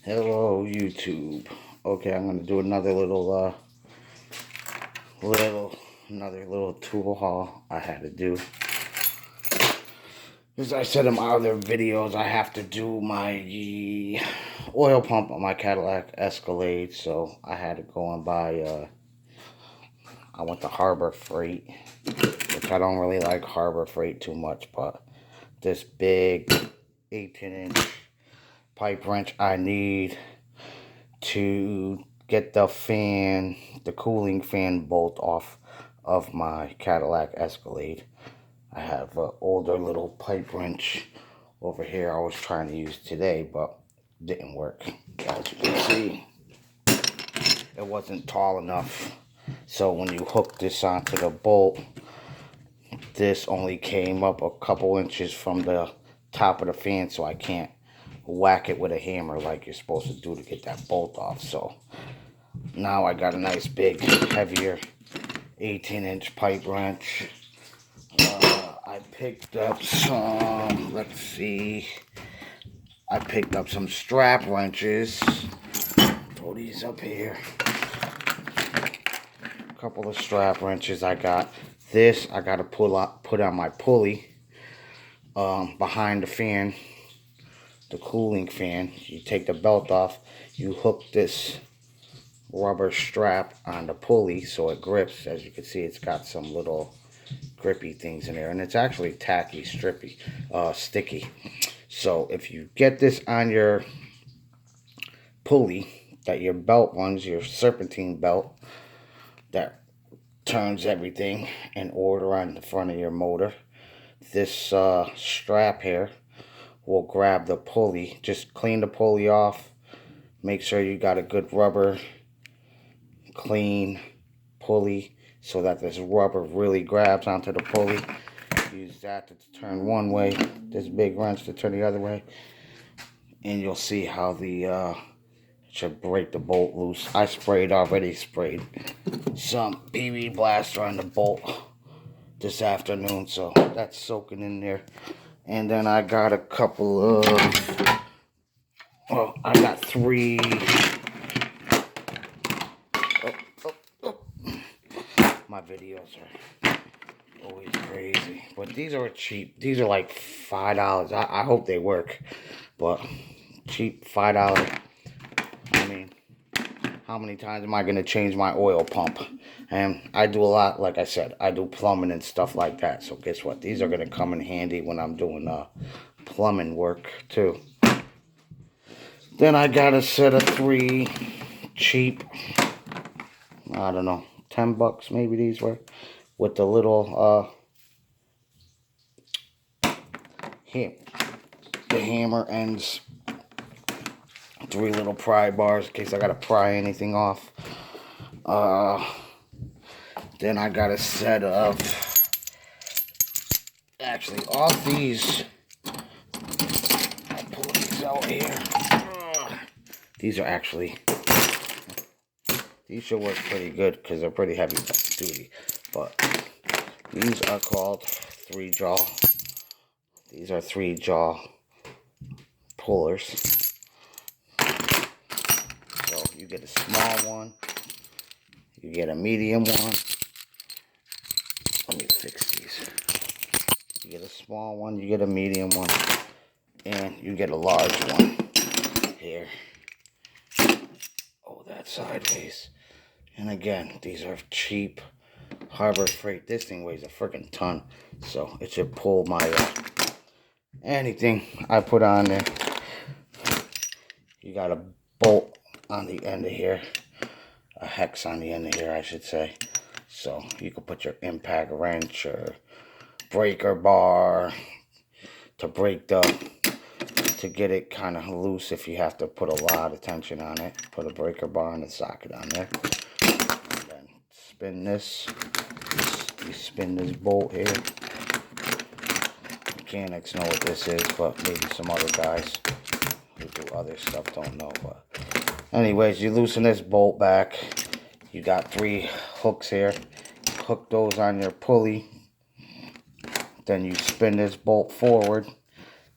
Hello, YouTube. Okay, I'm gonna do another another little tool haul I had to do. As I said in my other videos, I have to do my oil pump on my Cadillac Escalade, so I had to go and buy. I went to Harbor Freight, which I don't really like Harbor Freight too much, but this big 18-inch pipe wrench I need to get the cooling fan bolt off of my Cadillac Escalade. I have an older little pipe wrench over here I was trying to use today, but didn't work. As you can see, it wasn't tall enough. So when you hook this onto the bolt, this only came up a couple inches from the top of the fan, so I can't whack it with a hammer like you're supposed to do to get that bolt off. So now I got a nice big heavier 18-inch pipe wrench. I picked up some, let's see, I picked up some strap wrenches. Throw these up here. A couple of strap wrenches I got. This I got to put on my pulley behind the fan, the cooling fan. You take the belt off, you hook this rubber strap on the pulley so it grips. As you can see, it's got some little grippy things in there, and it's actually tacky, sticky. So if you get this on your pulley that your belt runs, your serpentine belt that turns everything in order on the front of your motor, this strap here will grab the pulley. Just clean the pulley off. Make sure you got a good rubber clean pulley so that this rubber really grabs onto the pulley. Use that to turn one way, this big wrench to turn the other way, and you'll see how the should break the bolt loose. I already sprayed some PB Blaster on the bolt this afternoon, so that's soaking in there. And then I got a couple of, well, I got three. My videos are always crazy, but these are cheap. These are like $5. I hope they work, but cheap, $5. I mean, how many times am I going to change my oil pump? And I do a lot, like I said, I do plumbing and stuff like that. So guess what? These are going to come in handy when I'm doing plumbing work too. Then I got a set of three cheap, I don't know, $10 maybe these were, with the little the hammer ends, three little pry bars in case I gotta pry anything off. Then I got a set of, actually all these, I'll pull these out here. These are actually, these should work pretty good because they're pretty heavy duty, but these are called 3-jaw. These are 3-jaw pullers. So you get a small one, you get a medium one. Let me fix these. You get a small one, you get a medium one, and you get a large one here. Oh, that's sideways. And again, these are cheap Harbor Freight. This thing weighs a freaking ton, so it should pull my anything I put on there. You got a bolt on the end of here, a hex on the end of here, I should say. So you can put your impact wrench or breaker bar to to get it kind of loose if you have to put a lot of tension on it. Put a breaker bar and a socket on there. And then spin this. You spin this bolt here. Mechanics know what this is, but maybe some other guys who do other stuff don't know. But anyways, you loosen this bolt back. You got 3 hooks here. Hook those on your pulley. Then you spin this bolt forward,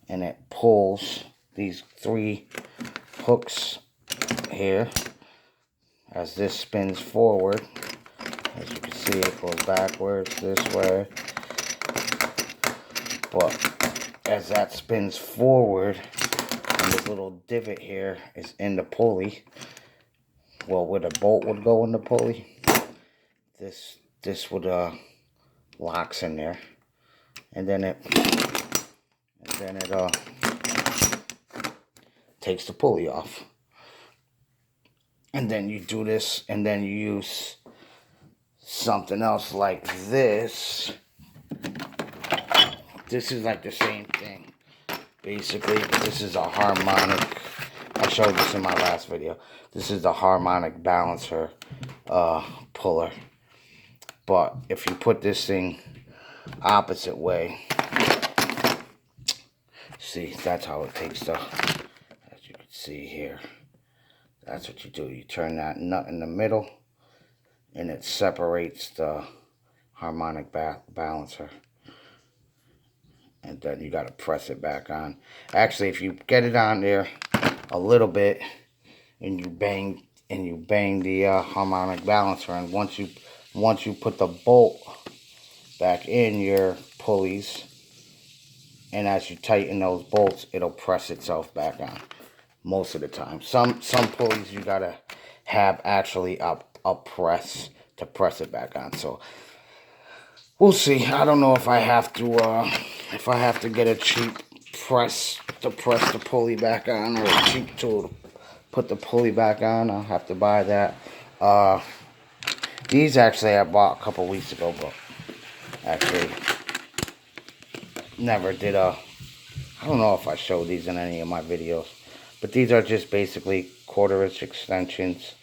and it pulls these 3 hooks here. As this spins forward, as you can see, it goes backwards this way. But as that spins forward, and this little divot here is in the pulley, well, where the bolt would go in the pulley, this would locks in there, and then it takes the pulley off. And then you do this, and then you use something else like this. This is like the same thing, basically, but this is a harmonic. I showed this in my last video. This is the harmonic balancer puller. But if you put this thing opposite way, see, that's how it takes the, as you can see here, that's what you do. You turn that nut in the middle, and it separates the harmonic balancer. And then you got to press it back on. Actually, if you get it on there a little bit, and you bang the harmonic balancer, and once you put the bolt back in your pulleys, and as you tighten those bolts, it'll press itself back on most of the time. Some pulleys you gotta have actually a press to press it back on. So we'll see. I don't know if I have to get a cheap press to press the pulley back on, or a cheap tool to put the pulley back on. I'll have to buy that. These actually I bought a couple weeks ago, but actually never did I don't know if I showed these in any of my videos, but these are just basically 1/4" extensions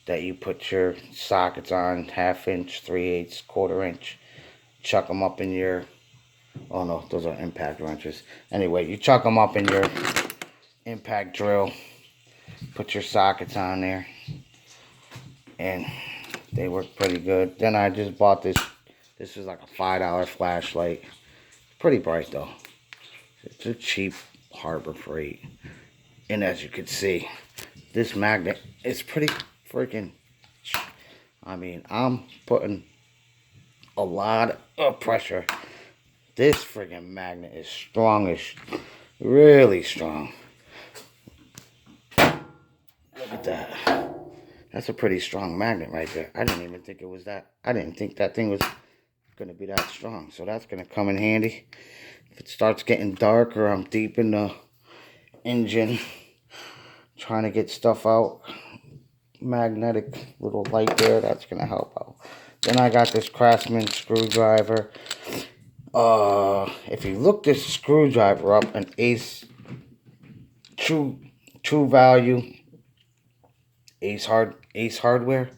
that you put your sockets on, 1/2 inch, 3/8, 1/4 inch. Chuck them up in your, oh no, those are impact wrenches. Anyway, you chuck them up in your impact drill, put your sockets on there, and they work pretty good. Then I just bought this. This is like a $5 flashlight. Pretty bright though. It's a cheap Harbor Freight. And as you can see, this magnet is pretty freaking, I mean, I'm putting a lot of pressure. This freaking magnet is strong as, really strong. Look at that. That's a pretty strong magnet right there. I didn't even think it was that. I didn't think that thing was going to be that strong. So that's going to come in handy. If it starts getting dark, or I'm deep in the engine trying to get stuff out, magnetic little light there, that's going to help out. Then I got this Craftsman screwdriver. If you look this screwdriver up, an Ace True Value Ace Hardware.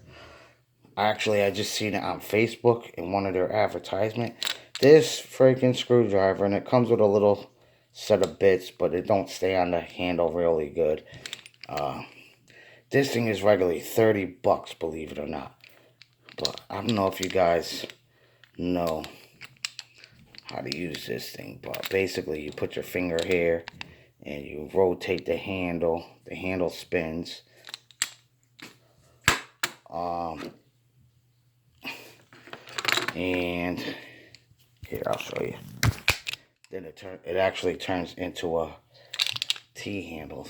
Actually, I just seen it on Facebook in one of their advertisements. This freaking screwdriver, and it comes with a little set of bits, but it don't stay on the handle really good. This thing is regularly $30, believe it or not. But I don't know if you guys know how to use this thing, but basically you put your finger here and you rotate the handle. The handle spins. And here, I'll show you. Then it actually turns into a T-handle.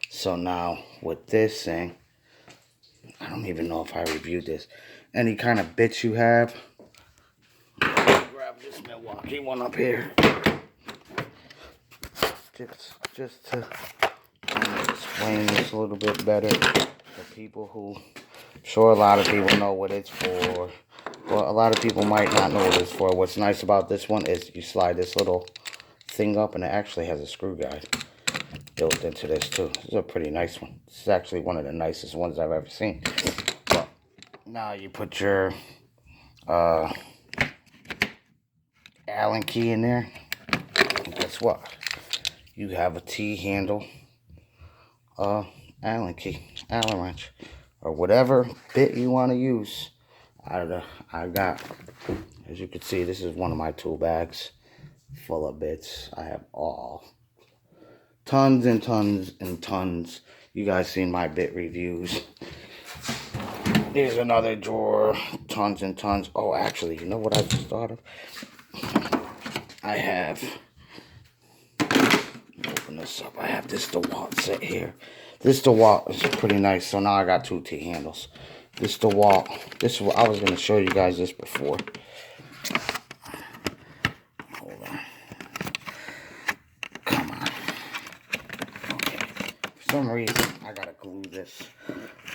So now with this thing, I don't even know if I reviewed this. Any kind of bits you have, grab this Milwaukee one up here. Just to explain this a little bit better for people who, I'm sure a lot of people know what it's for. Well, a lot of people might not know what it's for. What's nice about this one is you slide this little thing up, and it actually has a screw guide built into this too. This is a pretty nice one. This is actually one of the nicest ones I've ever seen. But now you put your Allen key in there, and guess what? You have a T-handle Allen key, Allen wrench, or whatever bit you want to use. I got, as you can see, this is one of my tool bags full of bits. I have tons and tons and tons You guys seen my bit reviews. Here's another drawer. Tons and tons. Oh, actually, you know what I just thought of? I have... Open this up. I have this DeWalt set here. This DeWalt is pretty nice. So now I got 2 T-handles. This DeWalt. This I was going to show you guys this before. Hold on. Come on. Okay. For some reason, I got to glue this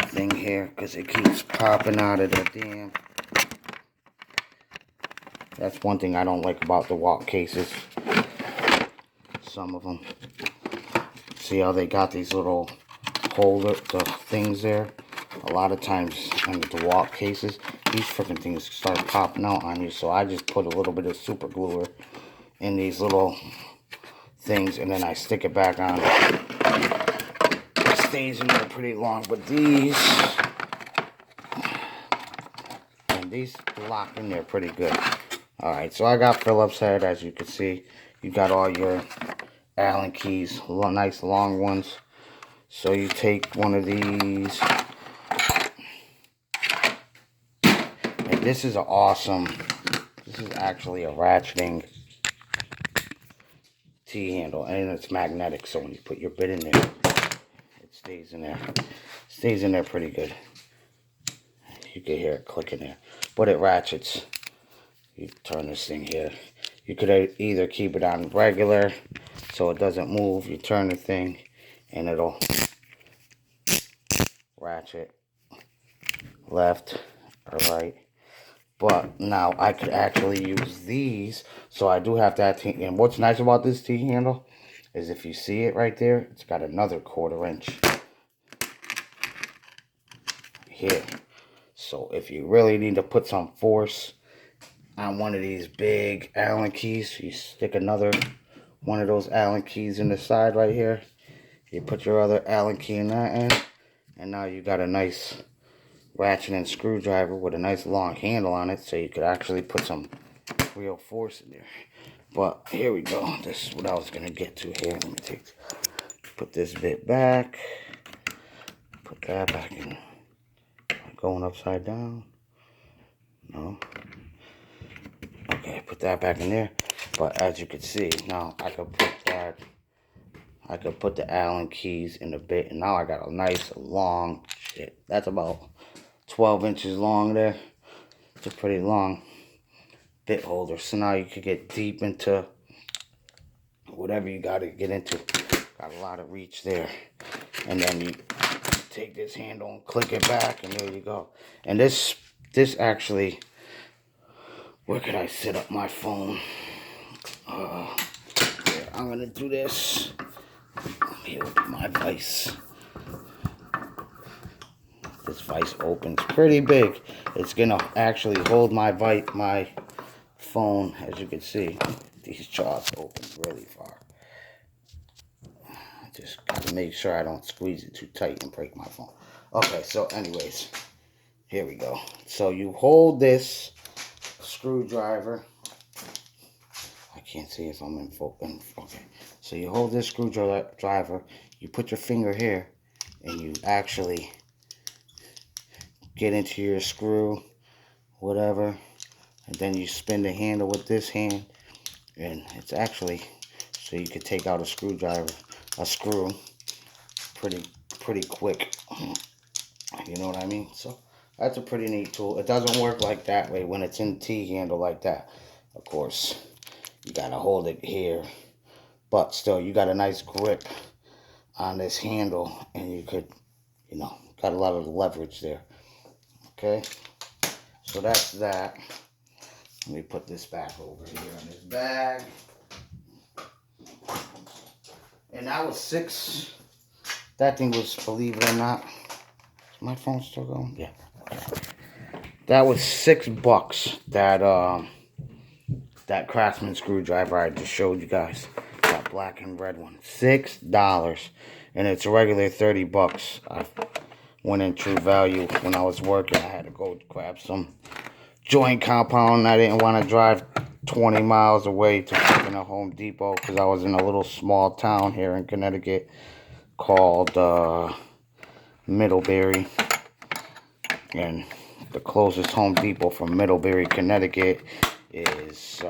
thing here because it keeps popping out of the damn. That's one thing I don't like about DeWalt cases. Some of them. See how they got these little holder things there? A lot of times in the DeWalt cases, these freaking things start popping out on you. So I just put a little bit of super gluer in these little things and then I stick it back on. It stays in there pretty long, but these lock in there pretty good. Alright, so I got Phillips head, as you can see. You got all your Allen keys, nice long ones. So you take one of these. And this is awesome. This is actually a ratcheting T-handle. And it's magnetic, so when you put your bit in there, it stays in there. Stays in there pretty good. You can hear it clicking there. But it ratchets. You turn this thing here. You could either keep it on regular so it doesn't move. You turn the thing and it'll ratchet left or right. But now I could actually use these. So I do have that. And what's nice about this T-handle is if you see it right there, it's got another 1/4 inch here. So if you really need to put some force on one of these big Allen keys, you stick another one of those Allen keys in the side right here. You put your other Allen key in that end, and now you got a nice ratcheting screwdriver with a nice long handle on it, so you could actually put some real force in there. But here we go. This is what I was gonna get to here. Let me put this bit back. Put that back in. Going upside down. No. Okay, put that back in there. But as you can see, now I could put the Allen keys in the bit, and now I got a nice long shit. That's about 12 inches long there. It's a pretty long bit holder. So now you could get deep into whatever you got to get into. Got a lot of reach there. And then you take this handle and click it back, and there you go. And this actually, where could I set up my phone? Yeah, I'm gonna do this. Let me open my vise. This vise opens pretty big. It's gonna actually hold my phone. As you can see, these jaws open really far. I just gotta make sure I don't squeeze it too tight and break my phone. Okay, so anyways, here we go. So you hold this screwdriver. I can't see if I'm in focus. Okay, so you hold this screwdriver. You put your finger here, and you actually get into your screw, whatever, and then you spin the handle with this hand, and it's actually so you could take out a screw pretty quick. You know what I mean? So that's a pretty neat tool. It doesn't work like that way when it's in T-handle like that. Of course, you gotta hold it here, but still, you got a nice grip on this handle, and you could, you know, got a lot of leverage there. Okay, so that's that. Let me put this back over here on this bag. And that was that thing was, believe it or not, is my phone still going? Yeah. That was $6. That Craftsman screwdriver I just showed you guys. That black and red one. $6. And it's a regular $30. I went in True Value when I was working. I had to go grab some joint compound. I didn't want to drive 20 miles away to a Home Depot because I was in a little small town here in Connecticut called Middlebury. And the closest Home Depot from Middlebury, Connecticut is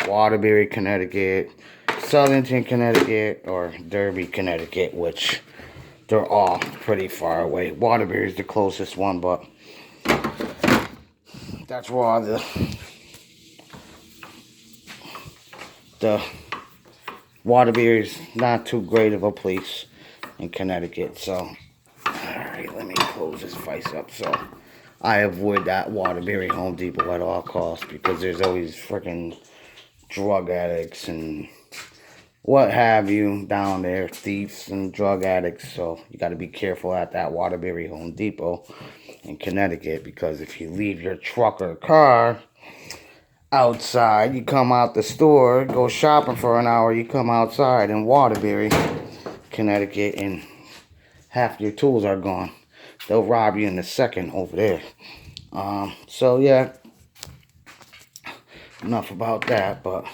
Waterbury, Connecticut, Southington, Connecticut, or Derby, Connecticut, which they're all pretty far away. Waterbury is the closest one, but that's where all the Waterbury is not too great of a place in Connecticut. So, alright, let me close this vice up so I avoid that Waterbury Home Depot at all costs, because there's always freaking drug addicts and what have you down there, thieves and drug addicts. So you got to be careful at that Waterbury Home Depot in Connecticut, because if you leave your truck or car outside, you come out the store, go shopping for an hour, you come outside in Waterbury, Connecticut, and half your tools are gone. They'll rob you in a second over there. So yeah, enough about that. But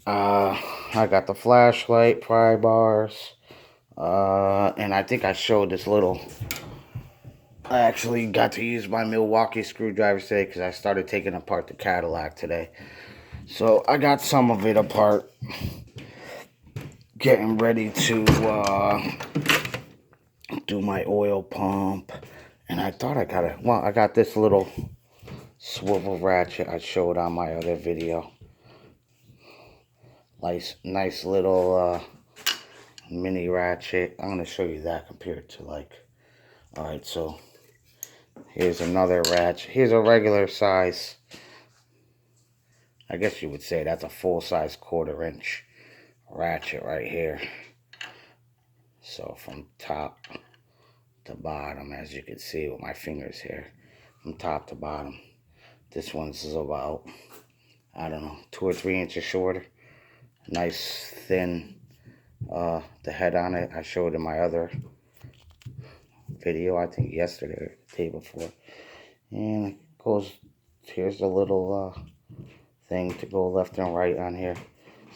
I got the flashlight, pry bars, and I think I showed this little. I actually got to use my Milwaukee screwdriver today because I started taking apart the Cadillac today. So I got some of it apart, getting ready to do my oil pump. And I thought I got this little swivel ratchet I showed on my other video. Nice little mini ratchet. I'm going to show you that compared to alright, so here's another ratchet. Here's a regular size, I guess you would say that's a full-size 1/4 inch ratchet right here. So from top to bottom, as you can see with my fingers here, from top to bottom, this one's is about, I don't know, 2 or 3 inches shorter. Nice thin, the head on it I showed in my other video, I think yesterday or the day before. And it goes, here's the little thing to go left and right on here.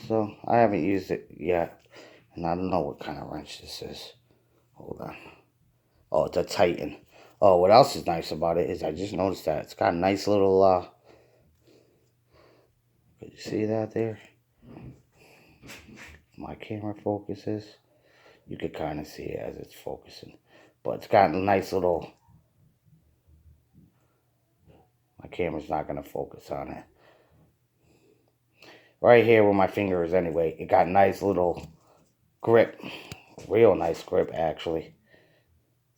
So I haven't used it yet, and I don't know what kind of wrench this is. Hold on. Oh, it's a Titan. Oh, what else is nice about it is I just noticed that it's got a nice little could you see that there? My camera focuses. You could kind of see it as it's focusing, but it's got a nice little. My camera's not gonna focus on it. Right here where my finger is anyway, it got nice little grip. Real nice grip, actually.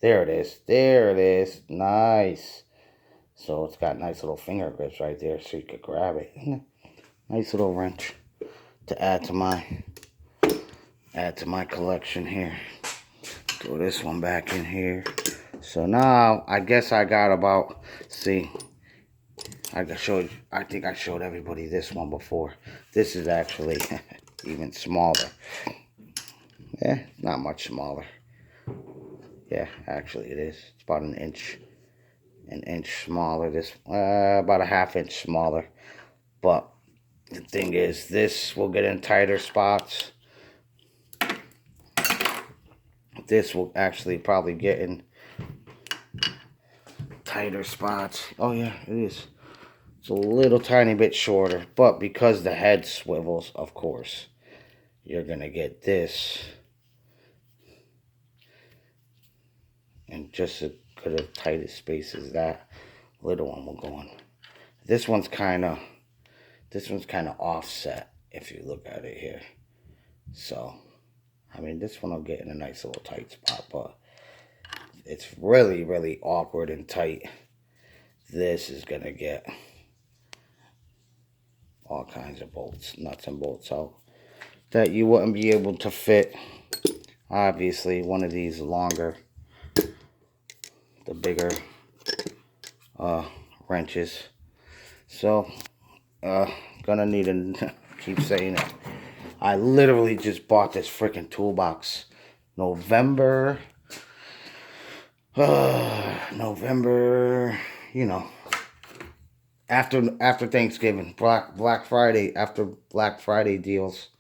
There it is. There it is. Nice. So it's got nice little finger grips right there so you could grab it. Nice little wrench to add to my collection here. Throw this one back in here. So now I guess I got about, see, I think I showed everybody this one before. This is actually even smaller. Yeah, not much smaller. Yeah, actually it is. It's about an inch smaller. This about a 1/2 inch smaller. But the thing is, this will get in tighter spots. This will actually probably get in tighter spots. Oh yeah, it is. It's a little tiny bit shorter, but because the head swivels, of course, you're gonna get this in just as good a tight space as that little one will go in. This one's kind of offset if you look at it here. So, I mean, this one will get in a nice little tight spot, but it's really, really awkward and tight. This is going to get all kinds of bolts, nuts and bolts out that you wouldn't be able to fit. Obviously, one of these longer, the bigger wrenches. So, gonna need to keep saying it. I literally just bought this freaking toolbox November, you know, after Thanksgiving, Black Friday, after Black Friday deals,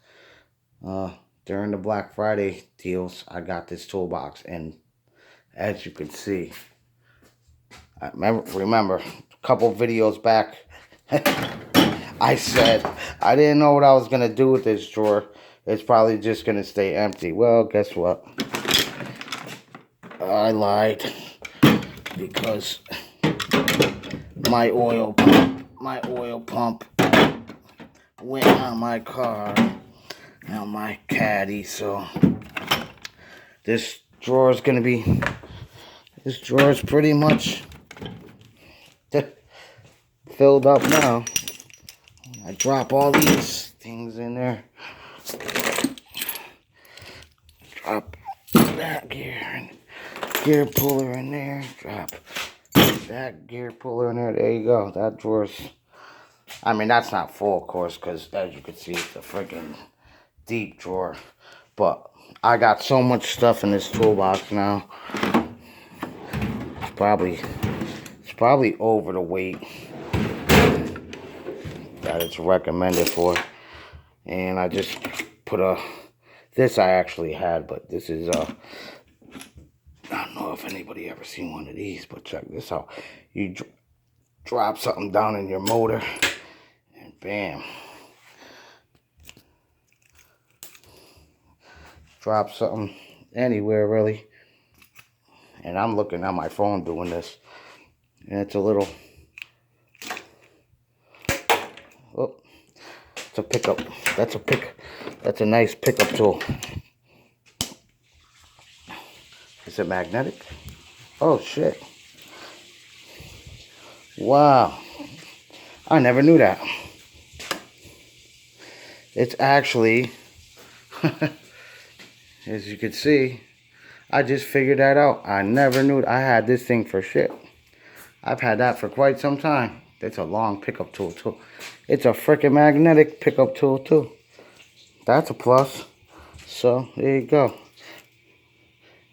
during the Black Friday deals, I got this toolbox, and as you can see. I remember a couple videos back, I said I didn't know what I was going to do with this drawer. It's probably just going to stay empty. Well, guess what? I lied, because my oil pump went on my car, on my caddy, so this drawer is going to be, this drawer is pretty much filled up now. I drop all these things in there. Drop that gear puller in there. Drop that gear puller in there. There you go. That drawer's, I mean, that's not full, of course, because as you can see, it's a freaking deep drawer. But I got so much stuff in this toolbox now. It's probably over the weight that it's recommended for. And I just put this I actually had, but this is I don't know if anybody ever seen one of these, but check this out. You drop something down in your motor, and bam. Drop something anywhere, really. And I'm looking at my phone doing this, and it's a little, oh, it's a pickup. That's a nice pickup tool. Is it magnetic? Oh shit. Wow. I never knew that. It's actually, as you can see, I just figured that out. I never knew I had this thing for shit. I've had that for quite some time. It's a long pickup tool too. It's a freaking magnetic pickup tool too. That's a plus. So there you go.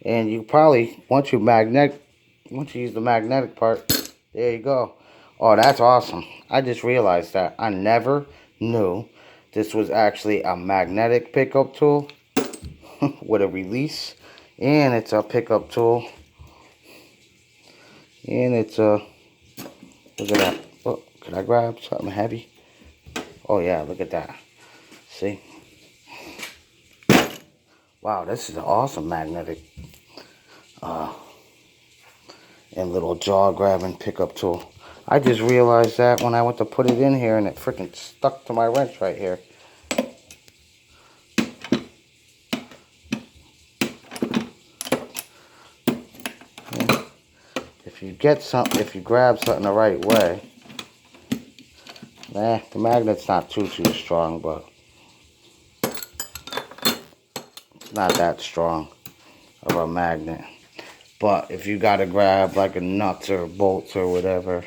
And you probably, once you use the magnetic part, there you go. Oh, that's awesome. I just realized that. I never knew this was actually a magnetic pickup tool with a release. And it's a pickup tool. And it's a, look at that. Oh, could I grab something heavy? Oh yeah, look at that. See? Wow, this is an awesome magnetic and little jaw grabbing pickup tool. I just realized that when I went to put it in here, and it freaking stuck to my wrench right here. If you grab something the right way, the magnet's not too strong, but it's not that strong of a magnet. But if you gotta grab like a nuts or bolts or whatever,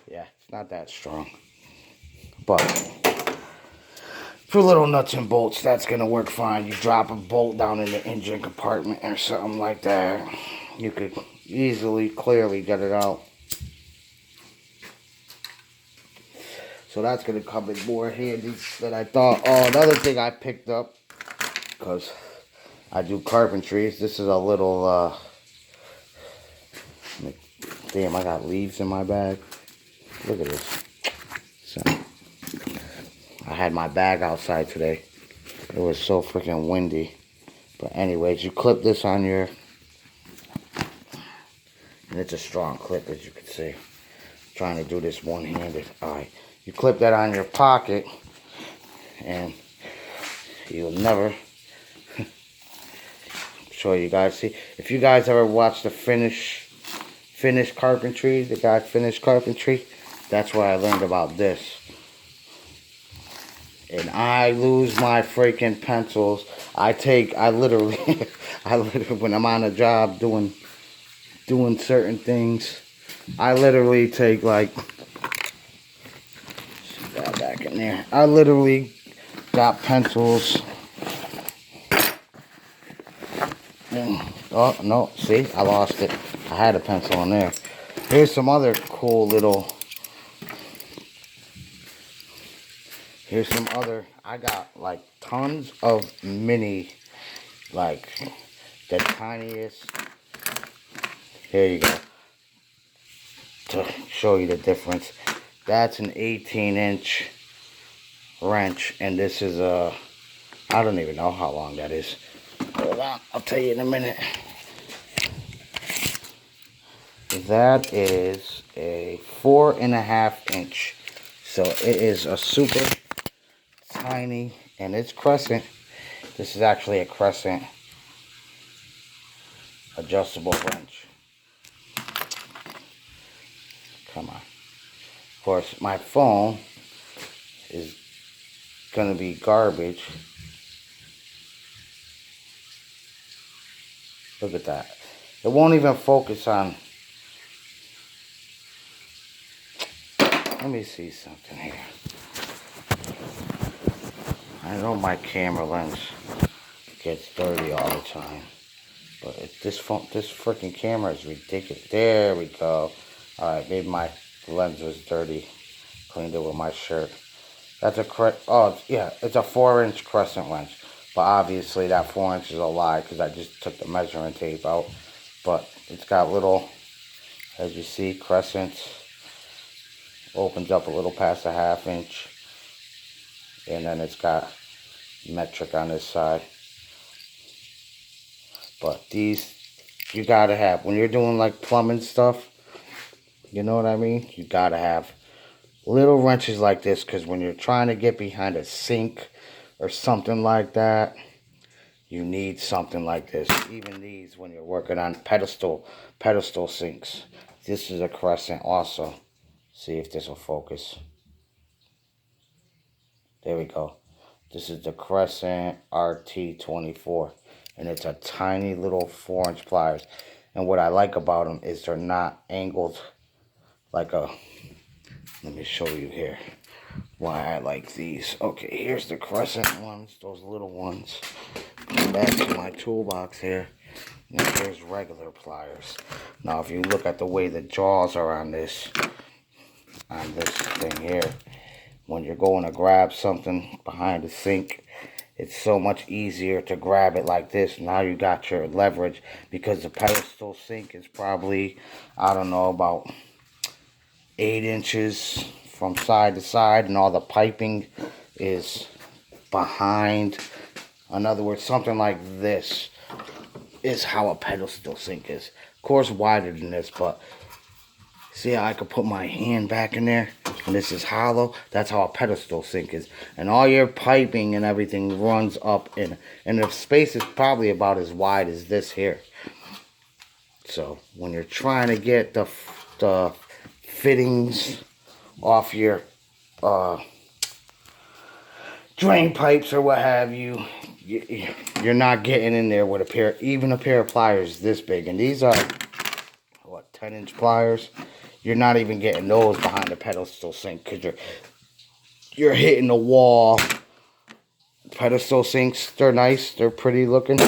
yeah, it's not that strong. But for little nuts and bolts, that's gonna work fine. You drop a bolt down in the engine compartment or something like that, you could easily, clearly get it out. So that's gonna come in more handy than I thought. Oh, another thing I picked up, because I do carpentry. This is a little, damn, I got leaves in my bag. Look at this. So, I had my bag outside today. It was so freaking windy. But anyways, you clip this on your, and it's a strong clip, as you can see. I'm trying to do this one-handed. Alright, you clip that on your pocket, and you'll never, show you guys. See, if you guys ever watch the Finnish carpentry, the guy Finnish carpentry, that's where I learned about this. And I lose my freaking pencils. I literally, when I'm on a job doing certain things, I literally take like, that back in there. I literally got pencils. Oh no, see, I lost it. I had a pencil in there. Here's some other cool little, I got like tons of mini, like the tiniest. Here you go. To show you the difference. That's an 18-inch wrench, and this is a, I don't even know how long that is. Hold on, I'll tell you in a minute. That is a 4.5-inch. So it is a super tiny, and it's crescent. This is actually a crescent adjustable wrench. Come on. Of course, my phone is gonna be garbage. Look at that. It won't even focus on. Let me see something here. I know my camera lens gets dirty all the time, but this freaking camera is ridiculous. There we go. All right, maybe my lens was dirty. Cleaned it with my shirt. That's a oh yeah, it's a 4-inch crescent wrench, but obviously that 4 inches is a lie because I just took the measuring tape out. But it's got little, as you see, crescents. Opens up a little past a 1/2 inch, and then it's got metric on this side. But these you gotta have when you're doing like plumbing stuff, you know what I mean, you gotta have little wrenches like this, because when you're trying to get behind a sink or something like that, you need something like this. Even these, when you're working on pedestal sinks, this is a crescent also. See if this will focus. There we go. This is the Crescent RT24. And it's a tiny little 4-inch pliers. And what I like about them is they're not angled like a... Let me show you here why I like these. Okay, here's the Crescent ones. Those little ones. Come back to my toolbox here. And here's regular pliers. Now if you look at the way the jaws are on this thing here, when you're going to grab something behind the sink, it's so much easier to grab it like this. Now you got your leverage, because the pedestal sink is probably, I don't know, about 8 inches from side to side, and all the piping is behind. In other words, something like this is how a pedestal sink is. Of course, wider than this, but see how I could put my hand back in there? And this is hollow. That's how a pedestal sink is. And all your piping and everything runs up in. And the space is probably about as wide as this here. So when you're trying to get the fittings off your drain pipes or what have you, you're not getting in there with even a pair of pliers this big. And these are, what, 10-inch pliers? You're not even getting those behind the pedestal sink, because you're hitting the wall. Pedestal sinks, they're nice, they're pretty looking,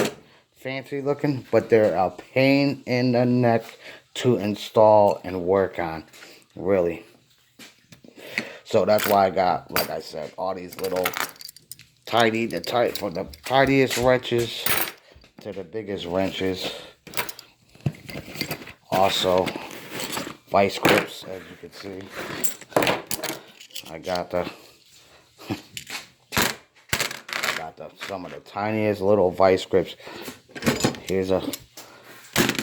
fancy looking, but they're a pain in the neck to install and work on, really. So that's why I got, like I said, all these little from the tiniest wrenches to the biggest wrenches. Also, vice grips, as you can see. I got some of the tiniest little vice grips. Here's a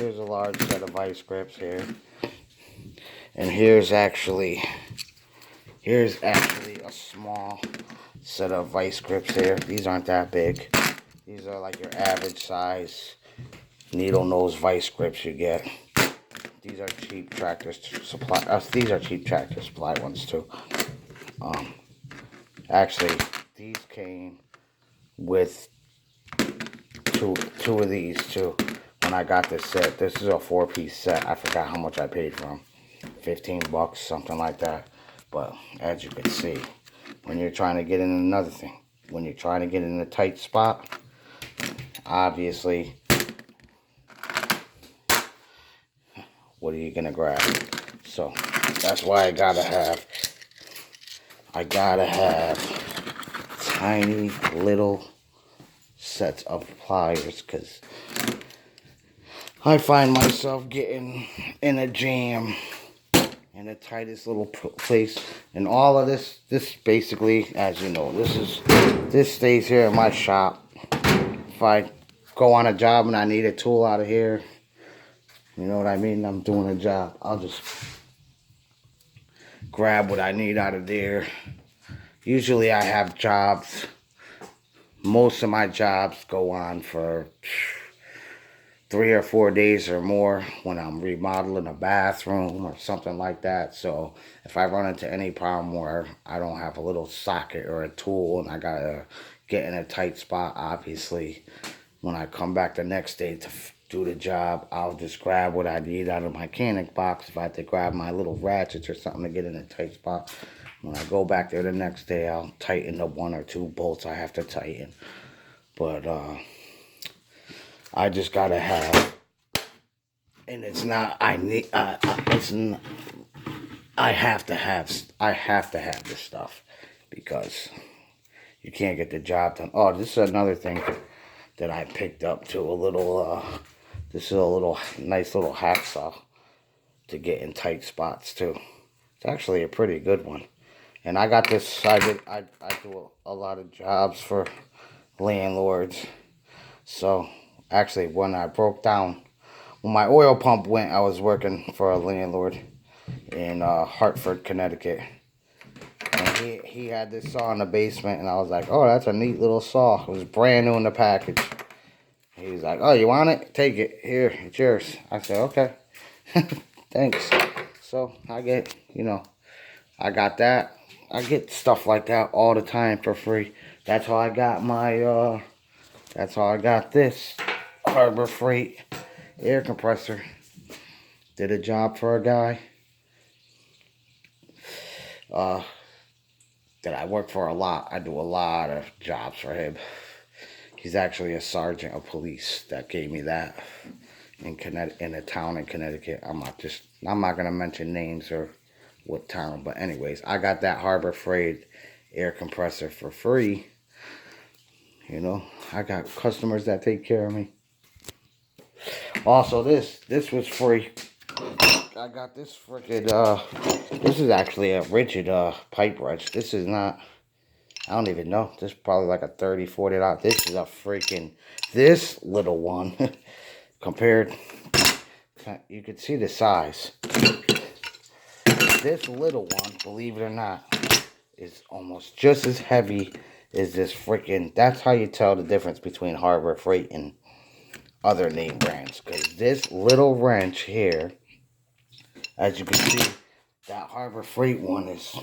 large set of vice grips here, and here's actually a small set of vice grips here. These aren't that big. These are like your average size needle nose vice grips you get. These are cheap Tractor Supply. These are cheap Tractor Supply ones too. Actually, these came with two of these too. When I got this set, this is a 4-piece set. I forgot how much I paid for them. $15, something like that. But as you can see, when you're trying to get in another thing, when you're trying to get in a tight spot, obviously, what are you gonna grab? So that's why I gotta have tiny little sets of pliers, because I find myself getting in a jam in the tightest little place. And all of this basically, as you know, this stays here in my shop. If I go on a job and I need a tool out of here, you know what I mean, I'm doing a job, I'll just grab what I need out of there. Usually I have jobs. Most of my jobs go on for 3 or 4 days or more when I'm remodeling a bathroom or something like that. So if I run into any problem where I don't have a little socket or a tool and I gotta get in a tight spot, obviously when I come back the next day to do the job, I'll just grab what I need out of my mechanic box. If I have to grab my little ratchets or something to get in a tight spot, when I go back there the next day, I'll tighten the 1 or 2 bolts I have to tighten. But I just gotta have, and it's not, I need, it's not, I have to have this stuff, because you can't get the job done. Oh, this is another thing that I picked up too, this is a little, nice little hacksaw to get in tight spots too. It's actually a pretty good one. And I got this, I do a lot of jobs for landlords. So actually when I broke down, when my oil pump went, I was working for a landlord in Hartford, Connecticut. And he had this saw in the basement, and I was like, oh, that's a neat little saw. It was brand new in the package. He was like, oh, you want it? Take it. Here, it's yours. I said, okay. Thanks. So I get, I got that. I get stuff like that all the time for free. That's how I got my, that's how I got this Harbor Freight air compressor. Did a job for a guy that I work for a lot. I do a lot of jobs for him. He's actually a sergeant of police that gave me that in a town in Connecticut. I'm not gonna mention names or what town, but anyways, I got that Harbor Freight air compressor for free. I got customers that take care of me. Also, this was free. I got this freaking, this is actually a rigid, pipe wrench. This is not, I don't even know. This is probably like a $30, $40. This is a freaking, this little one, compared, you can see the size. This little one, believe it or not, is almost just as heavy as this freaking, that's how you tell the difference between Harbor Freight and other name brands. Because this little wrench here, as you can see, that Harbor Freight one is